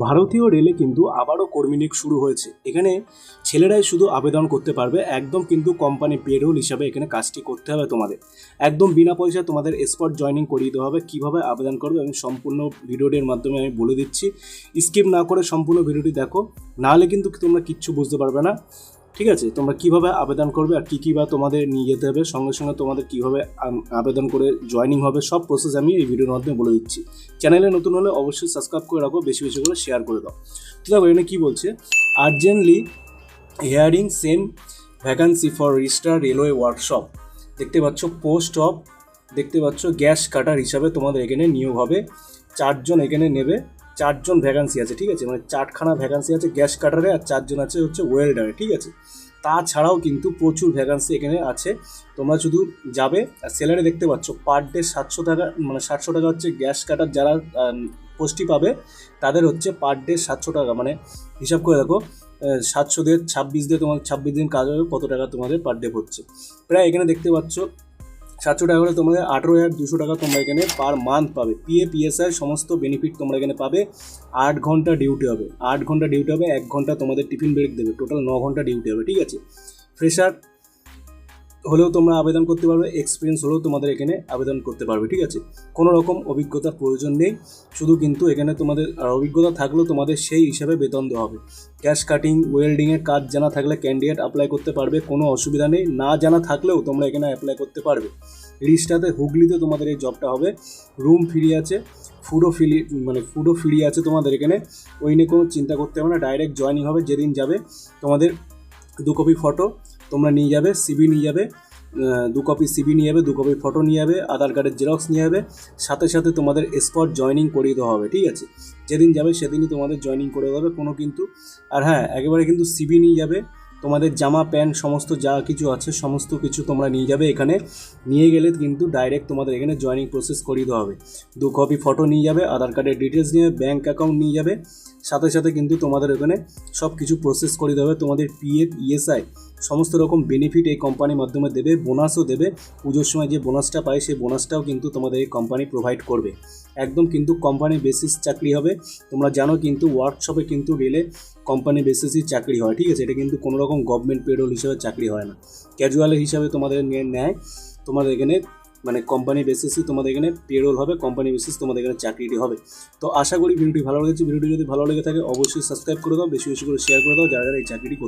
ভারতীয় রেলে কিন্তু আবারও কর্মী নিয়োগ শুরু হয়েছে। এখানে ছেলেরাই শুধু আবেদন করতে পারবে, একদম কিন্তু কোম্পানি পেরোল হিসাবে এখানে কাজটি করতে হবে তোমাদের। একদম বিনা পয়সায় তোমাদের স্পট জয়নিং করিয়ে দেওয়া হবে। কীভাবে আবেদন করবে আমি সম্পূর্ণ ভিডিওটির মাধ্যমে আমি বলে দিচ্ছি। স্কিপ না করে সম্পূর্ণ ভিডিওটি দেখো, নাহলে কিন্তু তোমরা কিচ্ছু বুঝতে পারবে না। ঠিক আছে, তোমরা কিভাবে আবেদন করবে আর কী বা তোমাদের নিয়ে যেতে হবে, সঙ্গে সঙ্গে তোমাদের কিভাবে আবেদন করে জয়নিং হবে, সব প্রসেস আমি এই ভিডিওর মাধ্যমে বলে দিচ্ছি। চ্যানেলে নতুন হলে অবশ্যই সাবস্ক্রাইব করে রাখো, বেশি বেশি করে শেয়ার করে দাও। তো দেখো এখানে কী বলছে, urgently hearing same vacancy for register railway workshop. দেখতে পাচ্ছ পোস্ট অফ, দেখতে পাচ্ছ গ্যাস কাটার হিসাবে তোমাদের এখানে নিয়োগ হবে। 4 জন এখানে নেবে, 4 জন ভ্যাকান্সি আছে। ঠিক আছে, মানে 4খানা ভ্যাকান্সি আছে গ্যাস কাটারে, আর 4 জন আছে হচ্ছে ওয়েল্ডারে। ঠিক আছে, তাছাড়াও কিন্তু প্রচুর ভ্যাকান্সি এখানে আছে। তোমরা শুধু যাবে। আর স্যালারি দেখতে পাচ্ছ পার ডে 700 টাকা, মানে 700 টাকা হচ্ছে গ্যাস কাটার যারা পোস্টটি পাবে তাদের হচ্ছে পার ডে 700 টাকা। মানে হিসাব করে দেখো, 700 দিয়ে 26 দিয়ে তোমার 26 দিন কাজ হবে, কত টাকা তোমাদের পার ডে হচ্ছে। প্রায় এখানে দেখতে পাচ্ছ 700 টাকা করে তোমাদের 18,200 টাকা তোমরা এখানে পার মান্থ পাবে। PSI সমস্ত বেনিফিট তোমরা এখানে পাবে। 8 ঘন্টা ডিউটি হবে, 8 ঘন্টা ডিউটি হবে, 1 ঘন্টা তোমাদের টিফিন ব্রেক দেবে, টোটাল 9 ঘন্টা ডিউটি হবে। ঠিক আছে, ফ্রেশার হলেও তোমরা আবেদন করতে পারবে, এক্সপিরিয়েন্স হলেও তোমাদের এখানে আবেদন করতে পারবে। ঠিক আছে, কোনো রকম অভিজ্ঞতার প্রয়োজন নেই, শুধু কিন্তু এখানে তোমাদের অভিজ্ঞতা থাকলেও তোমাদের সেই হিসাবে বেতন দেওয়া হবে। গ্যাস কাটিং ওয়েল্ডিংয়ের কাজ জানা থাকলে ক্যান্ডিডেট অ্যাপ্লাই করতে পারবে, কোনো অসুবিধা নেই। না জানা থাকলেও তোমরা এখানে অ্যাপ্লাই করতে পারবে। লিস্টটাতে হুগলিতে তোমাদের এই জবটা হবে। রুম ফ্রি আছে, ফুডও ফ্রি আছে তোমাদের এখানে। ওই নিয়ে কোনো চিন্তা করতে হবে না, ডাইরেক্ট জয়েনিং হবে। যেদিন যাবে তোমাদের 2 কপি ফটো তোমরা নিয়ে যাবে, সিভি নিয়ে যাবে, 2 কপি সিভি নিয়ে যাবে, 2 কপি ফটো নিয়ে যাবে, আধার কার্ডের জেরক্স নিয়ে যাবে, সাথে সাথে তোমাদের স্পট জয়নিং করিয়ে দেওয়া হবে। ঠিক আছে, যেদিন যাবে সেদিনই তোমাদের জয়নিং করে দেওয়া হবে, কোনো কিন্তু। আর হ্যাঁ, একেবারে কিন্তু সিভি নিয়ে যাবে, তোমাদের জামা প্যান্ট সমস্ত যা কিছু আছে সমস্ত কিছু তোমরা নিয়ে যাবে। এখানে নিয়ে গেলে কিন্তু ডাইরেক্ট তোমাদের এখানে জয়নিং প্রসেস করিয়ে দেওয়া হবে। 2 কপি ফটো নিয়ে যাবে, আধার কার্ডের ডিটেলস নিয়ে যাবে, ব্যাঙ্ক অ্যাকাউন্ট নিয়ে যাবে, সাথে সাথে কিন্তু তোমাদের এখানে সব কিছু প্রসেস করে দেওয়া হবে। তোমাদের PF ESI সমস্ত রকম বেনিফিট এই কোম্পানির মাধ্যমে দেবে, বোনাসও দেবে। পুজোর সময় যে বোনাসটা পায় সেই বোনাসটাও কিন্তু তোমাদের এই কোম্পানি প্রোভাইড করবে। একদম কিন্তু কোম্পানি বেসিস চাকরি হবে। তোমরা জানো কিন্তু ওয়ার্কশপে কিন্তু রেলে কোম্পানি বেসিসই চাকরি হয়। ঠিক আছে, এটা কিন্তু কোনো রকম গভর্নমেন্ট পেরোল হিসাবে চাকরি হয় না, ক্যাজুয়াল হিসাবে তোমাদের নেয়। তোমাদের এখানে মানে কোম্পানি বেসিসই তোমাদের এখানে পেরোল হবে, কোম্পানি বেসিস তোমাদের এখানে চাকরিটি হবে। তো আশা করি ভিডিওটি ভালো লেগেছে। ভিডিওটি যদি ভালো লেগে থাকে অবশ্যই সাবস্ক্রাইব করে দাও, বেশি বেশি করে শেয়ার করে দাও যারা যারা এই চাকরিটি করতে